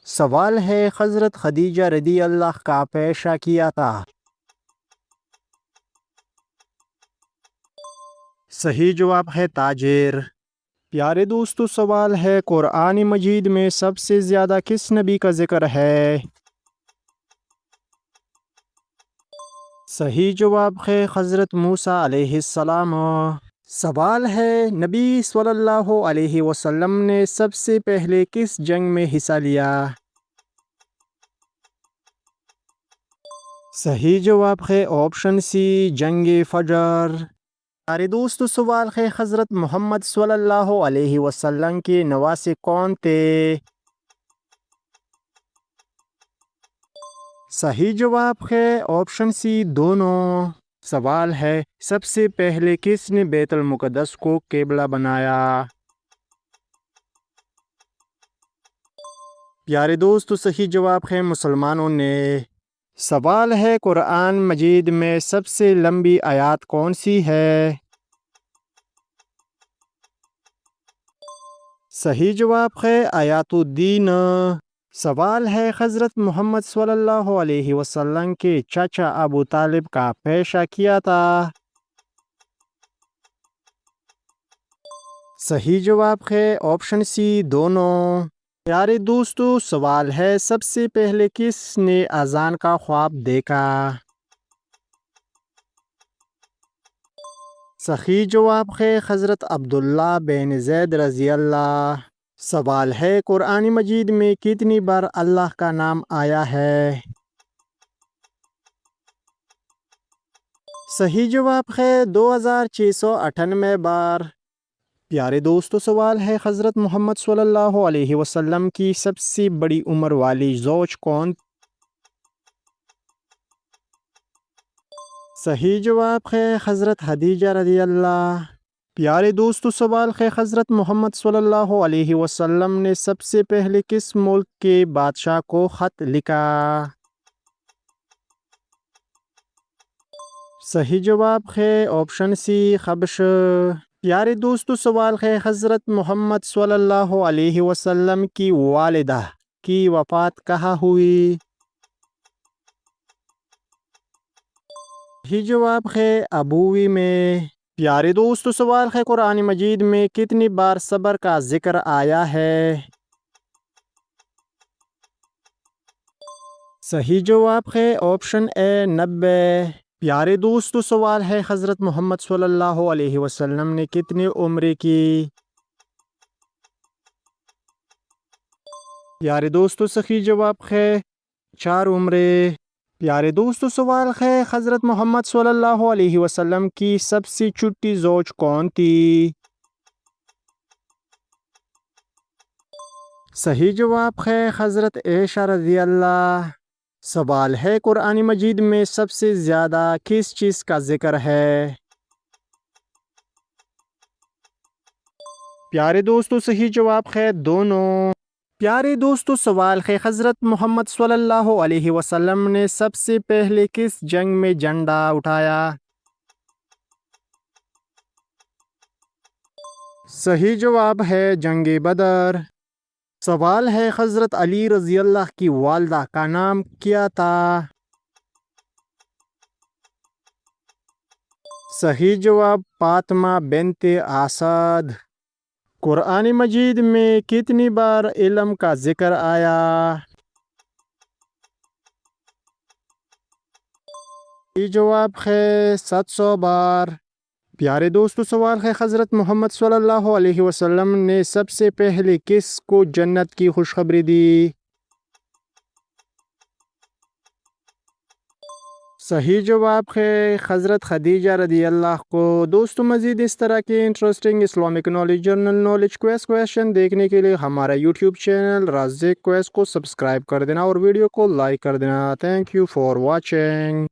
سوال ہے حضرت خدیجہ رضی اللہ کا پیشہ کیا تھا؟ صحیح جواب ہے تاجر۔ پیارے دوستو، سوال ہے قرآن مجید میں سب سے زیادہ کس نبی کا ذکر ہے؟ صحیح جواب ہے حضرت موسیٰ علیہ السلام۔ سوال ہے نبی صلی اللہ علیہ وسلم نے سب سے پہلے کس جنگ میں حصہ لیا؟ صحیح جواب ہے آپشن سی، جنگ فجر۔ پیارے دوستو، سوال ہے حضرت محمد صلی اللہ علیہ وسلم کے نواسے کون تھے؟ صحیح جواب ہے آپشن سی، دونوں۔ سوال ہے سب سے پہلے کس نے بیت المقدس کو قبلہ بنایا؟ پیارے دوستو، صحیح جواب ہے مسلمانوں نے۔ سوال ہے قرآن مجید میں سب سے لمبی آیات کون سی ہے؟ صحیح جواب ہے آیات الدین۔ سوال ہے حضرت محمد صلی اللہ علیہ وسلم کے چچا ابو طالب کا پیشہ کیا تھا؟ صحیح جواب ہے آپشن سی، دونوں۔ پیارے دوستو، سوال ہے سب سے پہلے کس نے اذان کا خواب دیکھا؟ صحیح جواب ہے حضرت عبداللہ بن زید رضی اللہ۔ سوال ہے قرآن مجید میں کتنی بار اللہ کا نام آیا ہے؟ صحیح جواب ہے 2698 بار۔ پیارے دوستو، سوال ہے حضرت محمد صلی اللہ علیہ وسلم کی سب سے بڑی عمر والی زوج کون؟ صحیح جواب ہے حضرت خدیجہ رضی اللہ۔ پیارے دوستو، سوال ہے حضرت محمد صلی اللہ علیہ وسلم نے سب سے پہلے کس ملک کے بادشاہ کو خط لکھا؟ صحیح جواب ہے آپشن سی، حبش۔ پیارے دوستو، سوال ہے حضرت محمد صلی اللہ علیہ وسلم کی والدہ کی وفات کہاں ہوئی؟ صحیح جواب ہے ابوی میں۔ پیارے دوستو، سوال ہے قرآن مجید میں کتنی بار صبر کا ذکر آیا ہے؟ صحیح جواب ہے آپشن اے، 90۔ پیارے دوستو، سوال ہے حضرت محمد صلی اللہ علیہ وسلم نے کتنے عمرے کی؟ پیارے دوستو، صحیح جواب ہے 4 عمرے۔ پیارے دوستو، سوال ہے حضرت محمد صلی اللہ علیہ وسلم کی سب سے چھوٹی زوج کون تھی؟ صحیح جواب ہے حضرت عائشہ رضی اللہ۔ سوال ہے قرآن مجید میں سب سے زیادہ کس چیز کا ذکر ہے؟ پیارے دوستو، صحیح جواب ہے دونوں۔ پیارے دوستو، سوال ہے حضرت محمد صلی اللہ علیہ وسلم نے سب سے پہلے کس جنگ میں جھنڈا اٹھایا؟ صحیح جواب ہے جنگ بدر۔ سوال ہے حضرت علی رضی اللہ کی والدہ کا نام کیا تھا؟ صحیح جواب فاطمہ بنت اسد۔ قرآن مجید میں کتنی بار علم کا ذکر آیا؟ صحیح جواب ہے 700 بار۔ پیارے دوستو، سوال ہے حضرت محمد صلی اللہ علیہ وسلم نے سب سے پہلے کس کو جنت کی خوشخبری دی؟ صحیح جواب ہے حضرت خدیجہ رضی اللہ کو۔ دوستو، مزید اس طرح کے interesting Islamic knowledge, general knowledge question دیکھنے کے لیے ہمارا یوٹیوب چینل رازق کویس کو سبسکرائب کر دینا اور ویڈیو کو لائک کر دینا۔ Thank you for watching.